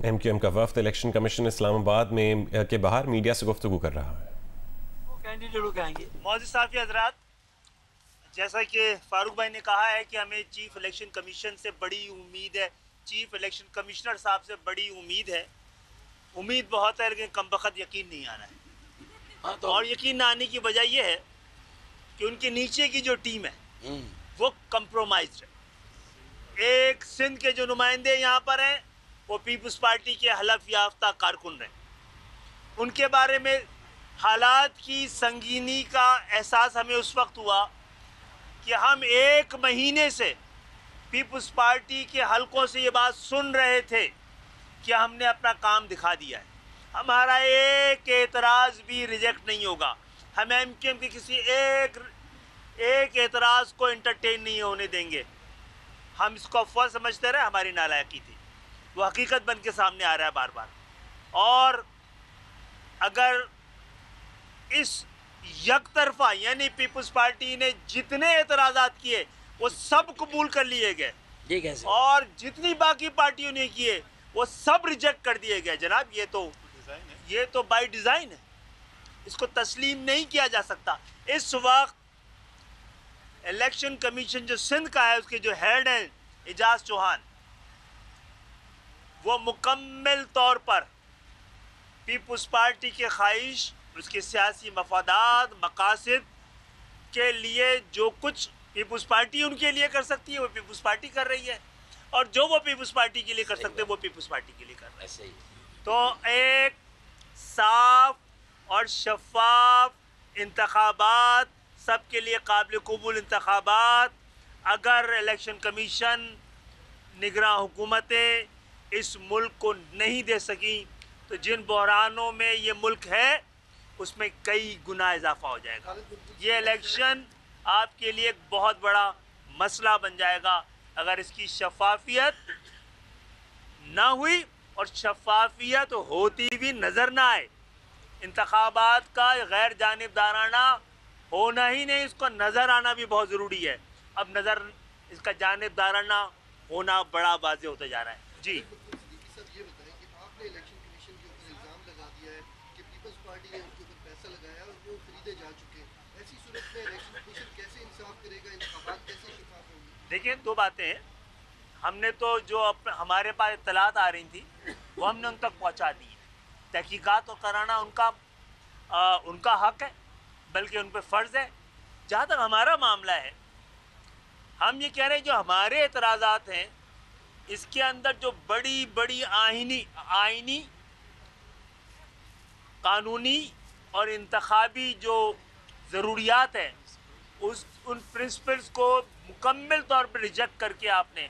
MQM का वफ्द election commission Islamabad में के बाहर मीडिया से गुफ्तगू कर रहा है। कैंडिडेट कहेंगे मौजूद साफी हजरात, जैसा कि फारूक भाई ने कहा है कि हमें चीफ इलेक्शन कमीशन से बड़ी उम्मीद है, चीफ इलेक्शन कमिश्नर साहब से बड़ी उम्मीद है। उम्मीद बहुत है लेकिन कमबख्त यकीन नहीं आ रहा है। और यकीन ना आने की वजह यह है कि उनके नीचे की जो टीम है वो कंप्रोमाइज्ड है। एक सिंध के जो नुमाइंदे यहाँ पर हैं वो पीपल्स पार्टी के हलफ याफ्ता कारकुन रहे। उनके बारे में हालात की संगीनी का एहसास हमें उस वक्त हुआ कि हम एक महीने से पीपल्स पार्टी के हलकों से ये बात सुन रहे थे कि हमने अपना काम दिखा दिया है, हमारा एक एतराज़ भी रिजेक्ट नहीं होगा, हम एमक्यूएम के किसी एक एतराज़ को इंटरटेन नहीं होने देंगे। हम इसको अफवाह समझते रहे, हमारी नालायकी थी, वो हकीकत बन के सामने आ रहा है बार बार। और अगर इस यकतरफा यानी पीपल्स पार्टी ने जितने एतराज़ात किए वो सब कबूल कर लिए गए और जितनी बाकी पार्टियों ने किए वो सब रिजेक्ट कर दिए गए। जनाब ये तो बाय डिज़ाइन है, इसको तस्लीम नहीं किया जा सकता। इस वक्त इलेक्शन कमीशन जो सिंध का है उसके जो हेड हैं एजाज चौहान, वो मुकम्मल तौर पर पीपल्स पार्टी के ख्वाहिश, उसके सियासी मफादात मकासद के लिए जो कुछ पीपल्स पार्टी उनके लिए कर सकती है वो पीपल्स पार्टी कर रही है, और जो वो पीपल्स पार्टी के लिए कर सकते हैं वो पीपल्स पार्टी के लिए कर रहे हैं। तो एक साफ और शफाफ इंतखाबात, सबके लिए काबिल कबूल इंतखाबात अगर इलेक्शन कमीशन, निगरान हुकूमतें इस मुल्क को नहीं दे सकी तो जिन बहरानों में ये मुल्क है उसमें कई गुना इजाफा हो जाएगा। ये इलेक्शन आपके लिए एक बहुत बड़ा मसला बन जाएगा अगर इसकी शफाफियत ना हुई, और शफाफियत होती भी नज़र ना आए। इंतखाबात का गैर जानिबदाराना होना ही नहीं, इसको नज़र आना भी बहुत ज़रूरी है। अब नज़र इसका जानिबदाराना होना बड़ा वाज़ेह होता जा रहा है। जी देखिए, दो बातें हैं। हमने तो जो हमारे पास इत्तलात आ रही थी वो हमने उन तक पहुंचा दी है। तहकीकात तो कराना उनका हक है, बल्कि उन पर फ़र्ज़ है। जहाँ तक हमारा मामला है, हम ये कह रहे हैं जो हमारे एतराज़ात हैं इसके अंदर जो बड़ी बड़ी आइनी कानूनी और इंतखाबी जो ज़रूरियात हैं उन प्रिंसिपल्स को मुकम्मल तौर पर रिजेक्ट करके आपने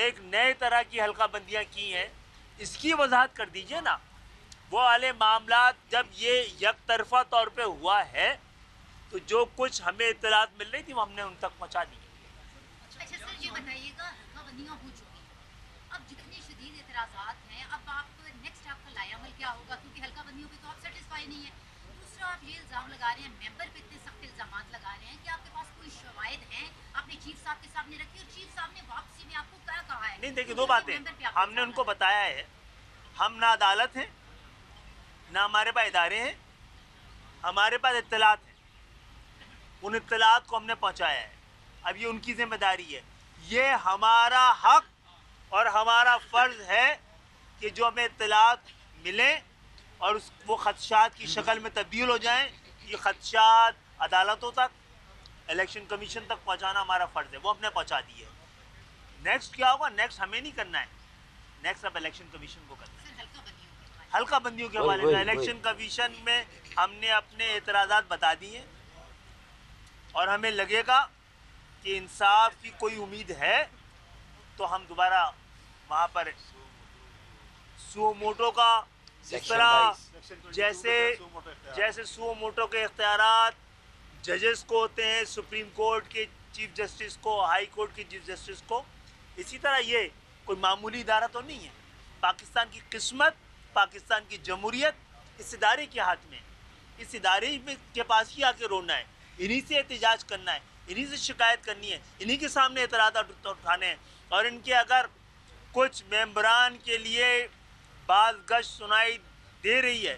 एक नए तरह की हल्का बंदियाँ की हैं, इसकी वजाहत कर दीजिए ना। वो वाले मामला जब ये यकतरफा तौर पे हुआ है तो जो कुछ हमें इत्तलात मिल रही थी वो हमने उन तक पहुँचा दी। अच्छा सर, ये बताइएगा, हल्का बंदियाँ हो चुकी हैं, अब जितने शदीद एतराज़ात हैं, अब आप नेक्स्ट आपका लायामल क्या होगा? क्योंकि हल्का बंदियों पे तो आप सेटिस्फाई नहीं है। दूसरा, आप ये इल्ज़ाम लगा रहे हैं, मेंबर पे इतने सख्त इल्ज़ाम लगा रहे हैं कि आपके पास कोई शवाहिद हैं, आपने चीफ साहब के सामने रखी और चीफ साहब ने वापसी में आपको क्या कहा है? नहीं, देखिए, दो बातें हमने उनको बताया है, हम ना अदालत हैं ना हमारे पास इदारे हैं, हमारे पास इत्तलात हैं, उन इत्तलात को हमने पहुंचाया है। अब ये उनकी जिम्मेदारी है, ये हमारा हक और हमारा फ़र्ज़ है कि जो हमें इत्तलात मिलें और वो ख़दशात की शक्ल में तब्दील हो जाएं, ये ख़दशात अदालतों तक, इलेक्शन कमीशन तक पहुंचाना हमारा फ़र्ज़ है, वो हमने पहुंचा दी है। नेक्स्ट क्या होगा? नेक्स्ट हमें नहीं करना है, नेक्स्ट अब इलेक्शन कमीशन को करना है। हल्का बंदियों के हवाले से इलेक्शन कमीशन में हमने अपने एतराज़ात बता दिए और हमें लगेगा कि इंसाफ की कोई उम्मीद है तो हम दोबारा वहाँ पर सुओ मोटो का, जिस तरह जैसे सुओ मोटो के इख्तियारात जजेस को होते हैं, सुप्रीम कोर्ट के चीफ जस्टिस को, हाई कोर्ट के चीफ जस्टिस को, इसी तरह ये कोई मामूली इदारा तो नहीं है। पाकिस्तान की किस्मत, पाकिस्तान की जमहूरियत इस इदारे के हाथ में, इस इदारे के पास ही आके रोना है, इन्हीं से एहतजाज करना है, इन्हीं से शिकायत करनी है, इन्हीं के सामने एतराज़ात उठाने हैं। और इनके अगर कुछ मेंबरान के लिए बात गश्त सुनाई दे रही है,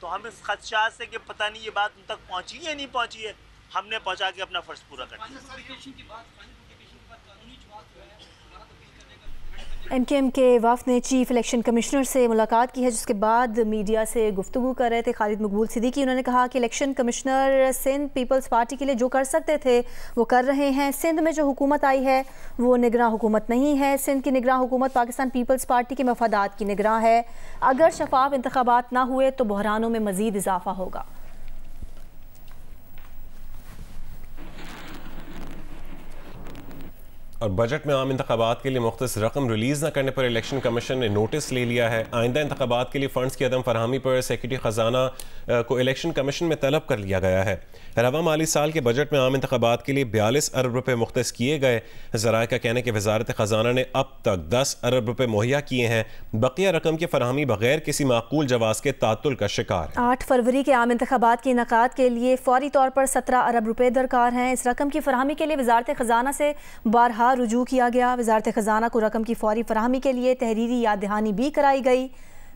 तो हम इस खदशात से कि पता नहीं ये बात उन तक पहुंची है नहीं पहुंची है, हमने पहुंचा के अपना फ़र्ज़ पूरा कर दिया। MKM के वफ़द ने चीफ इलेक्शन कमिश्नर से मुलाकात की है, जिसके बाद मीडिया से गुफ्तगू कर रहे थे खालिद मकबूल सिद्दीकी। उन्होंने कहा कि election commissioner Sindh peoples party के लिए जो कर सकते थे वो कर रहे हैं। सिंध में जो हुकूमत आई है वो निगरां हुकूमत नहीं है। सिंध की निगरां हुकूमत पाकिस्तान पीपल्स पार्टी के मफादात की निगरां है। अगर शफाफ इंतखाबात ना हुए तो बहरानों में मज़ीद इजाफा होगा। और बजट में आम इंतखाबात के लिए मुख्तस रकम रिलीज़ न करने पर इलेक्शन कमीशन ने नोटिस ले लिया है। आइंदा इंतखाबात के लिए फ़ंड्स की अदम फरहमी पर सेक्रेटरी ख़जाना को इलेक्शन कमीशन में तलब कर लिया गया है। रवा माली साल के बजट में आम इंतखाबात के लिए 42 अरब रुपये मुख्तस किए गए। ज़राए का कहना है कि वजारत ख़जाना ने अब तक 10 अरब रुपये मुहैया किए हैं। बकिया रकम की फरहमी बगैर किसी माकूल जवाज़ के तातुल का शिकार है। 8 फरवरी के आम इंतखाबात के इनेकाद के लिए फौरी तौर पर 17 अरब रुपये दरकार हैं। इस रकम की फरहमी के लिए वजारत ख़जाना से बारहा रुजू किया गया। वजारत ख़जाना को रकम की फौरी फरहमी के लिए तहरीरी याद दहानी भी कराई गई।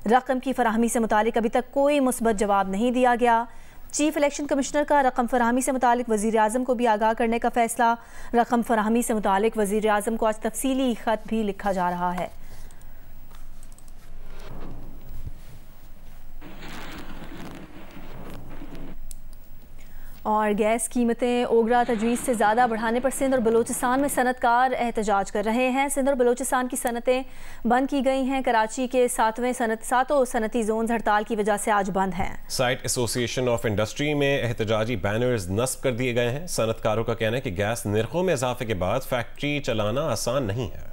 रकम की फरहमी से मुतालिक अभी तक कोई मुस्बत जवाब नहीं दिया गया। चीफ इलेक्शन कमिश्नर का रकम फरहमी से मुतालिक वज़ीर आज़म को भी आगाह करने का फैसला। रकम फरहमी से मुतालिक वज़ीर आज़म को आज तफसीली ख़त भी लिखा जा रहा है। और गैस कीमतें ओगरा तजवीज़ से ज़्यादा बढ़ाने पर सिंध और बलूचिस्तान में सनतकार एहतजाज कर रहे हैं। सिंध और बलूचिस्तान की सनतें बंद की गई हैं। कराची के सातों सनती जोन हड़ताल की वजह से आज बंद हैं। साइट एसोसिएशन ऑफ इंडस्ट्री में एहतजाजी बैनर्स नस्ब कर दिए गए हैं। सनतकारों का कहना है कि गैस निर्खों में इजाफे के बाद फैक्ट्री चलाना आसान नहीं है।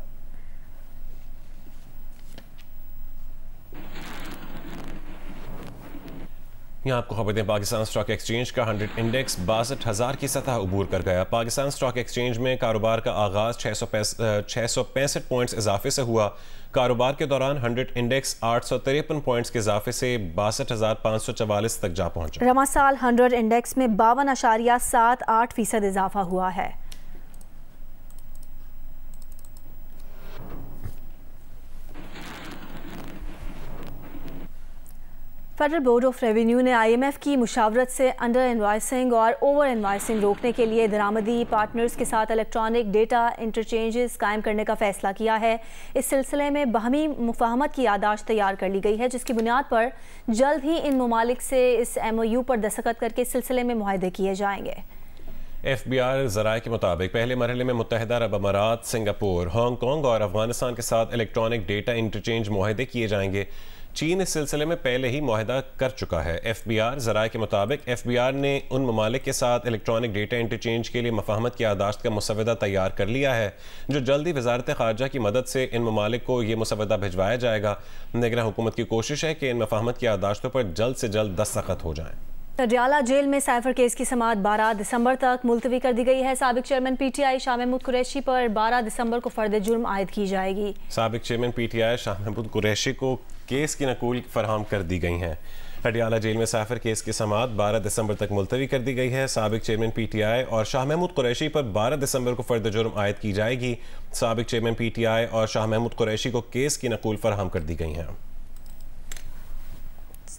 यहाँ आपको खबर दें, पाकिस्तान स्टॉक एक्सचेंज का 100 इंडेक्स 62,000 की सतह उबूर कर गया। पाकिस्तान स्टॉक एक्सचेंज में कारोबार का आगाज 665 पॉइंट्स इजाफे से हुआ। कारोबार के दौरान 100 इंडेक्स 853 पॉइंट्स के इजाफे से 62,544 तक जा पहुंचा। रवा साल 100 इंडेक्स में 52.78% इजाफा हुआ है। फेडरल बोर्ड ऑफ रेवेन्यू ने IMF की मुशावरत से अंडर इनवाइसिंग और ओवर इनवाइसिंग रोकने के लिए दरामदी पार्टनर्स के साथ इलेक्ट्रॉनिक डेटा इंटरचेंजेस कायम करने का फैसला किया है। इस सिलसिले में बाहमी मुफाहमत की यादाश्त तैयार कर ली गई है, जिसकी बुनियाद पर जल्द ही इन ममालिक से इस MOU पर दस्तखत करके इस सिलसिले में मुआहदे किए जाएंगे। FBI ज़राए के मुताबिक पहले मरहले में मुत्तहिदा अरब अमारात, सिंगापुर, हांगकॉन्ग और अफगानिस्तान के साथ इलेक्ट्रॉनिक डेटा इंटरचेंज मुआहदे किए जाएंगे। चीन इस सिलसिले में पहले ही मुआहदा कर चुका है। FBI ज़राए के मुताबिक FBI ने उन ममालिक के साथ इलेक्ट्रॉनिक डेटा इंटरचेंज के लिए मफाहमत की यादाश्त का मुसवदा तैयार कर लिया है, जो जल्दी वजारत ख़ारजा की मदद से इन ममालिक को ये मुसवदा भिजवाया जाएगा। निगरान हुकूमत की कोशिश है कि इन मफाहमत की यादाश्तों पर जल्द से जल्द दस्तखत हो जाएँ। अडियाला जेल में साइफर केस की समाअत 12 दिसंबर तक मुलतवी कर दी गई है। साबिक चेयरमैन PTI शाह महमूद कुरैशी पर 12 दिसंबर को फर्द जुर्म आयद की जाएगी। साबिक चेयरमैन PTI शाह महमूद कुरैशी को केस की नकूल फराहम कर दी गई हैं। अडियाला जेल में साइफर केस की समाअत 12 दिसंबर तक मुलतवी कर दी गई है। साबिक चेयरमैन PTI और शाह महमूद कुरैशी पर 12 दिसंबर को फर्द जुर्म आयद की जाएगी। साबिक चेयरमैन PTI और शाह महमूद कुरैशी को केस की नकूल फराहम कर दी गई हैं।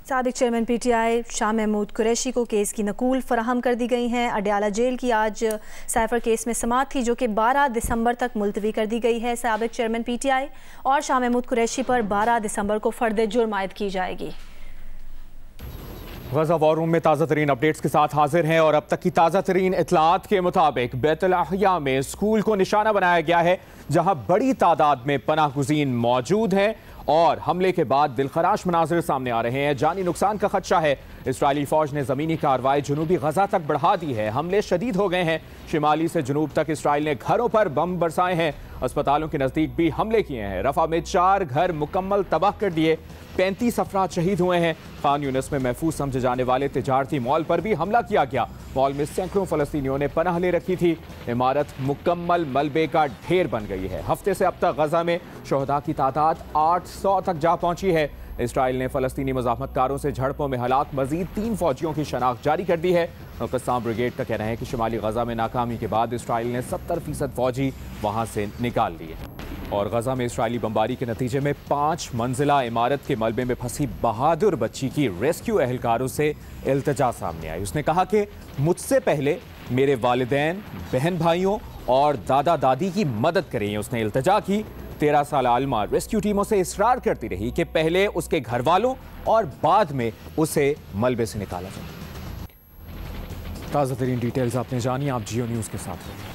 साबिक चेयरमैन PTI शाह महमूद कुरैशी को केस की नकूल फराहम कर दी गई हैं। अडियाला जेल की आज साइफर केस में समाअत थी, जो कि 12 दिसंबर तक मुलतवी कर दी गई है। साबिक चेयरमैन PTI और शाह महमूद कुरैशी पर 12 दिसंबर को फर्द जुर्म आयद की जाएगी। गज़ा वॉर रूम में ताज़ा तरीन अपडेट्स के साथ हाजिर हैं और अब तक की ताज़ा तरीन इतलात के मुताबिक बैतुल अहया में स्कूल को निशाना बनाया गया है, जहां बड़ी तादाद में पनाह गुज़ीन मौजूद हैं और हमले के बाद दिलखराश मनाजिर सामने आ रहे हैं। जानी नुकसान का खदशा है। इस्राएली फौज ने ज़मीनी कार्रवाई जनूबी गजा तक बढ़ा दी है। हमले शदीद हो गए हैं। शिमाली से जनूब तक इसराइल ने घरों पर बम बरसाए हैं। अस्पतालों के नज़दीक भी हमले किए हैं। रफा में 4 घर मुकम्मल तबाह कर दिए। 35 अफराद शहीद हुए हैं। खान यूनिस में महफूज समझे जाने वाले तिजारती मॉल पर भी हमला किया गया। मॉल में सैकड़ों फ़लस्तीनियों ने पनाह ले रखी थी। इमारत मुकम्मल मलबे का ढेर बन गई है। हफ्ते से अब तक गजा में शहदा की तादाद 800 तक जा पहुंची है। इसराइल ने फ़लस्तीनी मुज़ाहमतकारों से झड़पों में हलाक मज़ीद 3 फ़ौजियों की शनाख्त जारी कर दी है। कस्साम ब्रिगेड का कहना है कि शुमाली गजा में नाकामी के बाद इसराइल ने 70% फ़ौजी वहाँ से निकाल लिए। और गजा में इस्राएली बमबारी के नतीजे में 5 मंजिला इमारत के मलबे में फंसी बहादुर बच्ची की रेस्क्यू एहलकारों से इल्तिजा सामने आई। उसने कहा कि मुझसे पहले मेरे वालिदैन, बहन भाइयों और दादा दादी की मदद करें। उसने इल्तिजा की। 13 साल आलमा रेस्क्यू टीमों से इसरार करती रही कि पहले उसके घर वालों और बाद में उसे मलबे से निकाला जाए। ताज़ा तरीन डिटेल्स आपने जानी। आप जियो न्यूज़ के साथ रहिए।